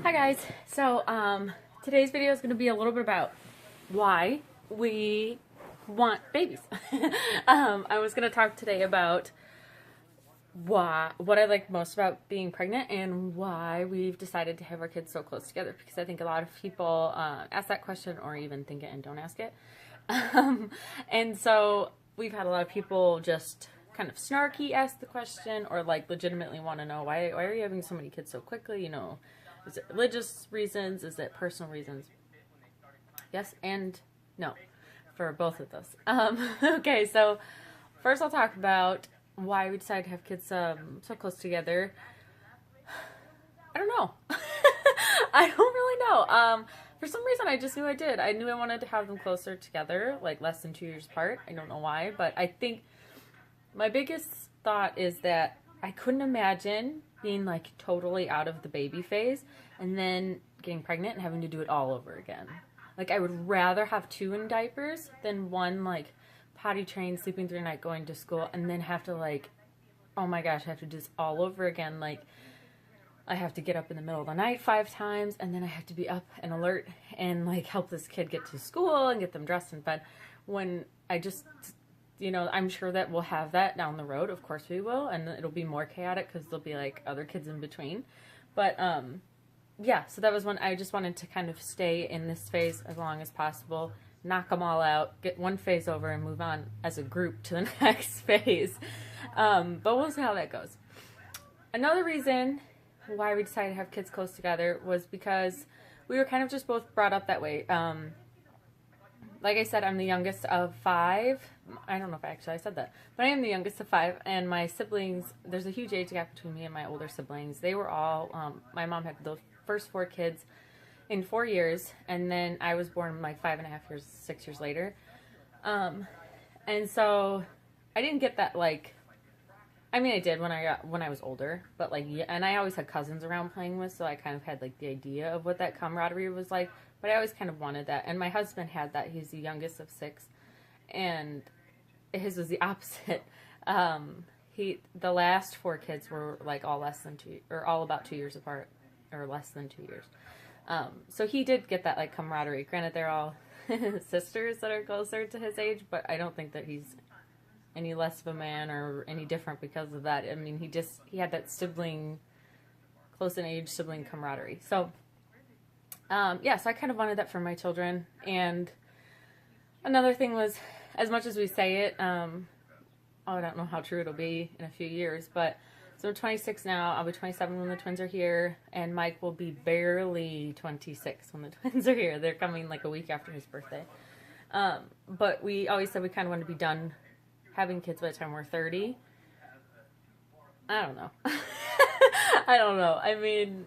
Hi guys. Today's video is going to be a little bit about why we want babies. I was going to talk today about what I like most about being pregnant and why we've decided to have our kids so close together, because I think a lot of people ask that question or even think it and don't ask it. And so we've had a lot of people just kind of snarky ask the question, or like legitimately want to know why are you having so many kids so quickly, you know. Is it religious reasons? Is it personal reasons? Yes and no for both of those. Okay, so first I'll talk about why we decided to have kids so close together. I don't know. I don't really know. For some reason I just knew I did. I knew I wanted to have them closer together, like less than 2 years apart. I don't know why, but I think my biggest thought is that I couldn't imagine being like totally out of the baby phase and then getting pregnant and having to do it all over again. Like, I would rather have two in diapers than one like potty trained, sleeping through the night, going to school, and then have to like, oh my gosh, I have to do this all over again. Like, I have to get up in the middle of the night 5 times, and then I have to be up and alert and like help this kid get to school and get them dressed in bed, when I just, you know, I'm sure that we'll have that down the road. Of course we will. And it'll be more chaotic because there'll be like other kids in between. But, yeah, so that was when I just wanted to kind of stay in this phase as long as possible, knock them all out, get one phase over, and move on as a group to the next phase. But we'll see how that goes. Another reason why we decided to have kids close together was because we were kind of just both brought up that way. Like I said, I'm the youngest of 5. I don't know if I said that, but I am the youngest of 5, and my siblings, there's a huge age gap between me and my older siblings. They were all, my mom had the first 4 kids in 4 years, and then I was born like 5.5 years, 6 years later. And so I didn't get that, like, I mean, I did when I was older, but like, yeah, and I always had cousins around playing with, so I kind of had like the idea of what that camaraderie was like. But I always kind of wanted that. And my husband had that. He's the youngest of 6. And his was the opposite. The last 4 kids were like all less than 2, or all about 2 years apart, or less than 2 years. So he did get that like camaraderie. Granted, they're all sisters that are closer to his age, but I don't think that he's any less of a man or any different because of that. I mean, he had that sibling, close in age sibling camaraderie. So, yeah, so I kind of wanted that for my children. And another thing was, as much as we say it, I don't know how true it'll be in a few years, but so I'm 26 now. I'll be 27 when the twins are here, and Mike will be barely 26 when the twins are here. They're coming like a week after his birthday. But we always said we kind of wanted to be done having kids by the time we're 30. I don't know. I don't know. I mean,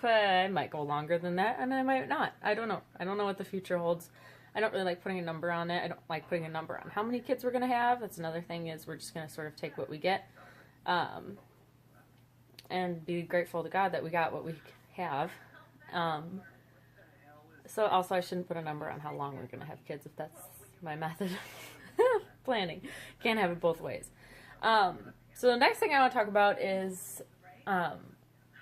I might go longer than that, and I might not. I don't know. I don't know what the future holds. I don't really like putting a number on it. I don't like putting a number on how many kids we're going to have. That's another thing, is we're just going to sort of take what we get. And be grateful to God that we got what we have. So also I shouldn't put a number on how long we're going to have kids, if that's my method of planning. Can't have it both ways. So the next thing I want to talk about is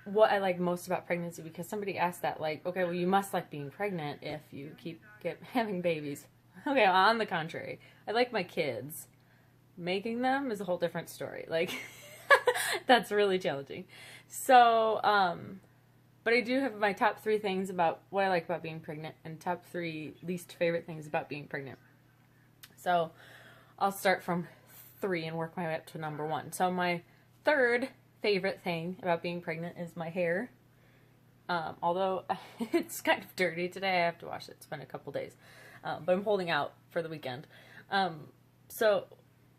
what I like most about pregnancy, because somebody asked that, like, okay, well, you must like being pregnant if you keep having babies. Okay, on the contrary, I like my kids. Making them is a whole different story. Like, that's really challenging. So, but I do have my top 3 things about what I like about being pregnant, and top 3 least favorite things about being pregnant. So I'll start from 3 and work my way up to number 1. So my 3rd favorite thing about being pregnant is my hair. Although it's kind of dirty today, I have to wash it. It's been a couple days. But I'm holding out for the weekend. My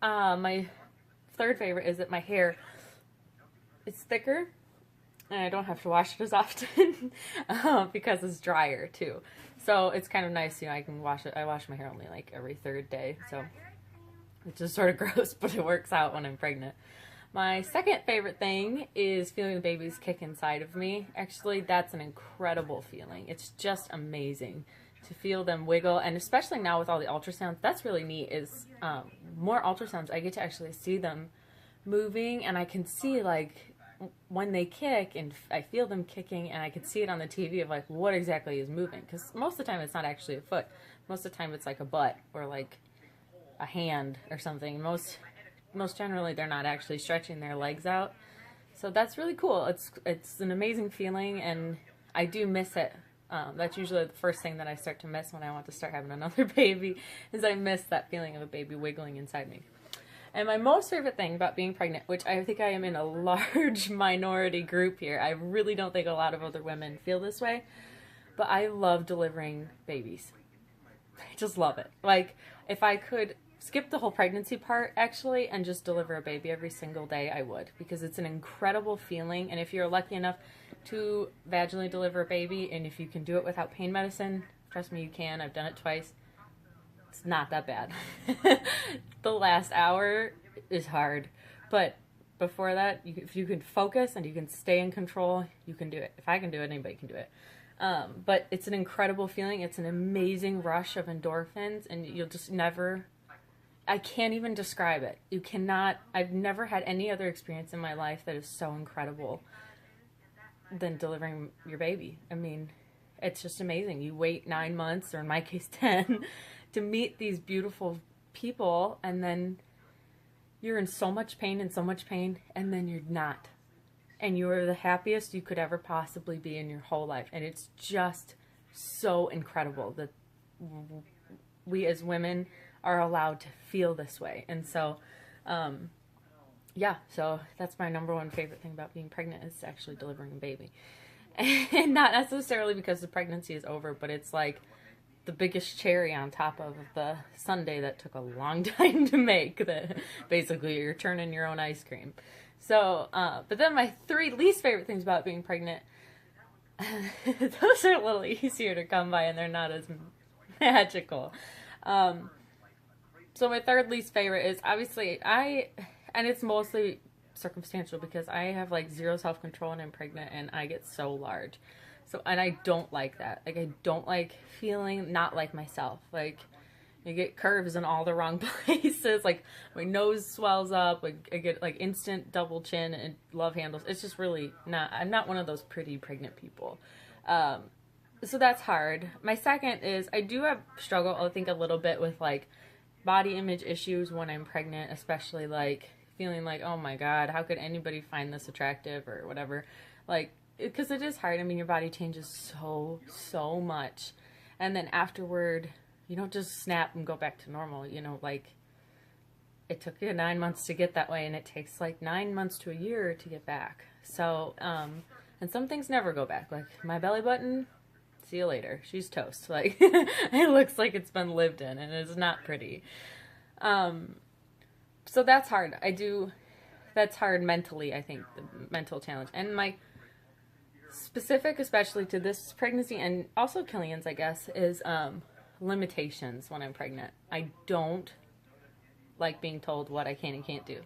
3rd favorite is that my hair is thicker, and I don't have to wash it as often because it's drier too. So it's kind of nice, you know, I can wash it. I wash my hair only like every 3rd day, so it's just sort of gross, but it works out when I'm pregnant. My 2nd favorite thing is feeling the babies kick inside of me. Actually, that's an incredible feeling. It's just amazing to feel them wiggle, and especially now with all the ultrasounds, that's really neat, is more ultrasounds, I get to actually see them moving, and I can see like when they kick and I feel them kicking and I can see it on the TV of like what exactly is moving, because most of the time it's not actually a foot. Most of the time it's like a butt or like a hand or something. Most generally they're not actually stretching their legs out. So that's really cool. It's an amazing feeling, and I do miss it. That's usually the first thing that I start to miss when I want to start having another baby, is I miss that feeling of a baby wiggling inside me. And my most favorite thing about being pregnant, which I think I am in a large minority group here, I really don't think a lot of other women feel this way, but I love delivering babies. I just love it. Like, if I could skip the whole pregnancy part, actually, and just deliver a baby every single day, I would, because it's an incredible feeling. And if you're lucky enough to vaginally deliver a baby, and if you can do it without pain medicine, trust me, you can. I've done it twice. It's not that bad. The last hour is hard, but before that, if you can focus and you can stay in control, you can do it. If I can do it, anybody can do it. But it's an incredible feeling. It's an amazing rush of endorphins, and you'll just never, I can't even describe it. You cannot, I've never had any other experience in my life that is so incredible than delivering your baby. I mean, it's just amazing. You wait 9 months, or in my case 10, to meet these beautiful people, and then you're in so much pain, and then you're not. And you're the happiest you could ever possibly be in your whole life. And it's just so incredible that we as women are allowed to feel this way. And so, yeah, so that's my number one favorite thing about being pregnant, is actually delivering a baby. And not necessarily because the pregnancy is over, but it's like the biggest cherry on top of the sundae that took a long time to make. That basically you're turning your own ice cream. So, but then my 3 least favorite things about being pregnant, those are a little easier to come by and they're not as magical. So my 3rd least favorite is obviously and it's mostly circumstantial, because I have like 0 self-control and I'm pregnant and I get so large. So, and I don't like that. Like, I don't like feeling not like myself. Like, I get curves in all the wrong places. Like, my nose swells up. Like, I get like instant double chin and love handles. It's just really not, I'm not one of those pretty pregnant people. So that's hard. My second is I do have struggle, I think, a little bit with like body image issues when I'm pregnant, especially like feeling like, oh my God, how could anybody find this attractive or whatever? Like, because it is hard. I mean, your body changes so much. And then afterward, you don't just snap and go back to normal. You know, like, it took you 9 months to get that way, and it takes like 9 months to a year to get back. So, and some things never go back. Like, my belly button, see you later. She's toast. Like, it looks like it's been lived in, and it's not pretty. So that's hard. That's hard mentally, I think, the mental challenge. And my specific, especially to this pregnancy, and also Killian's, I guess, is limitations when I'm pregnant. I don't like being told what I can and can't do.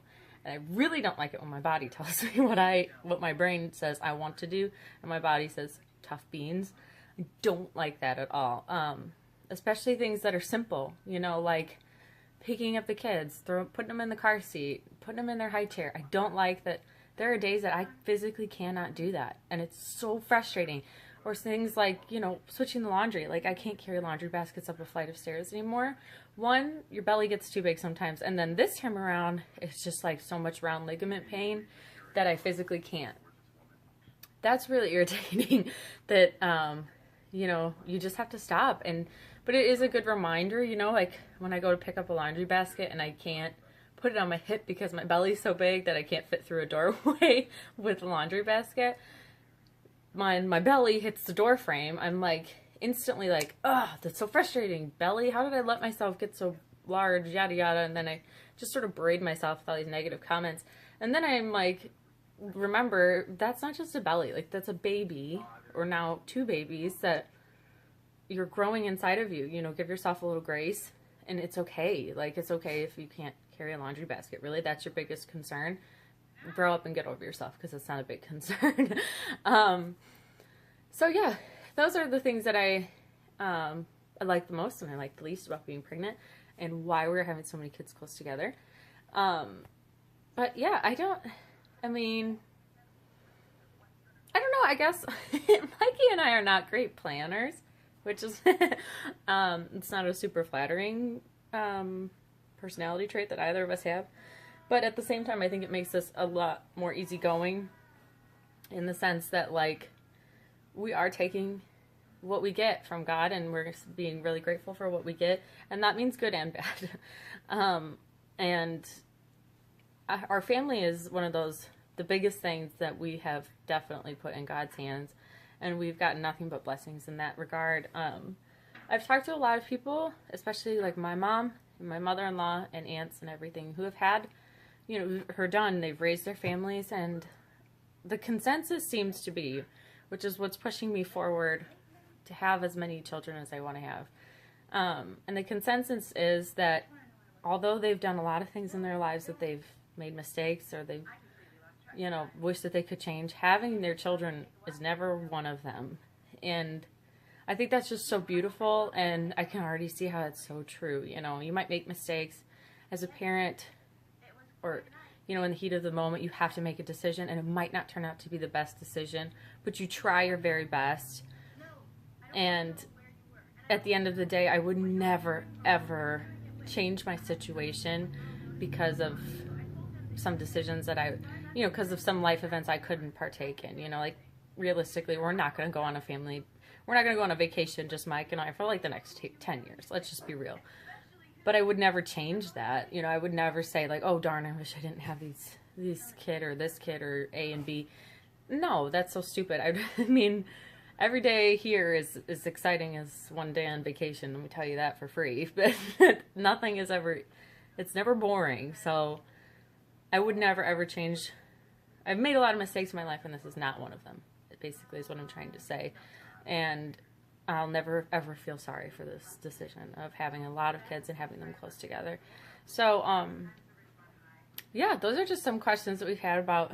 And I really don't like it when my body tells me what my brain says I want to do, and my body says tough beans. I don't like that at all. Especially things that are simple, you know, like picking up the kids, putting them in the car seat, putting them in their high chair. I don't like that. There are days that I physically cannot do that, and it's so frustrating. Or things like, you know, switching the laundry. Like, I can't carry laundry baskets up a flight of stairs anymore. One, your belly gets too big sometimes, and then this time around, it's just like so much round ligament pain that I physically can't. That's really irritating that, you know, you just have to stop. But it is a good reminder, you know, like when I go to pick up a laundry basket and I can't put it on my hip because my belly's so big that I can't fit through a doorway with a laundry basket. My belly hits the door frame. I'm like instantly like, oh, that's so frustrating. Belly, how did I let myself get so large, yada yada. And then I just sort of berate myself with all these negative comments. And then I'm like, remember, that's not just a belly. Like, that's a baby, or now 2 babies that you're growing inside of you. You know, give yourself a little grace, and it's okay. Like, it's okay if you can't carry a laundry basket. Really, that's your biggest concern. Grow up and get over yourself, because it's not a big concern. So yeah, those are the things that I like the most and I like the least about being pregnant, and why we're having so many kids close together. But yeah, I mean, I don't know, I guess Mikey and I are not great planners, which is, it's not a super flattering personality trait that either of us have. But at the same time, I think it makes us a lot more easygoing in the sense that, like, we are taking what we get from God and we're being really grateful for what we get. And that means good and bad. And our family is one of those, the biggest things that we have definitely put in God's hands. And we've gotten nothing but blessings in that regard. I've talked to a lot of people, especially like my mom and my mother-in-law and aunts and everything, who have had, you know, her done. They've raised their families, and the consensus seems to be, which is what's pushing me forward to have as many children as I want to have. And the consensus is that although they've done a lot of things in their lives that they've made mistakes or they've, you know, wish that they could change, having their children is never one of them. And I think that's just so beautiful, and I can already see how it's so true. You know, you might make mistakes as a parent, or, you know, in the heat of the moment, you have to make a decision, and it might not turn out to be the best decision, but you try your very best. And at the end of the day, I would never, ever change my situation because of some decisions that you know, because of some life events I couldn't partake in. You know, like, realistically, we're not going to go on a vacation, just Mike and I, for like the next 10 years. Let's just be real. But I would never change that. You know, I would never say, like, oh, darn, I wish I didn't have this kid or A and B. No, that's so stupid. I mean, every day here is exciting as one day on vacation. Let me tell you that for free. But nothing is ever, it's never boring. So I would never, ever change. I've made a lot of mistakes in my life, and this is not one of them. It basically is what I'm trying to say. And I'll never, ever feel sorry for this decision of having a lot of kids and having them close together. So, yeah, those are just some questions that we've had about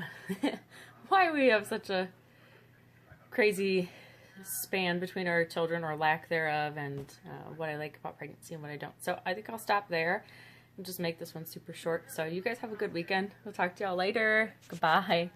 why we have such a crazy span between our children, or lack thereof, and what I like about pregnancy and what I don't. So I think I'll stop there and just make this one super short. So you guys have a good weekend. We'll talk to y'all later. Goodbye.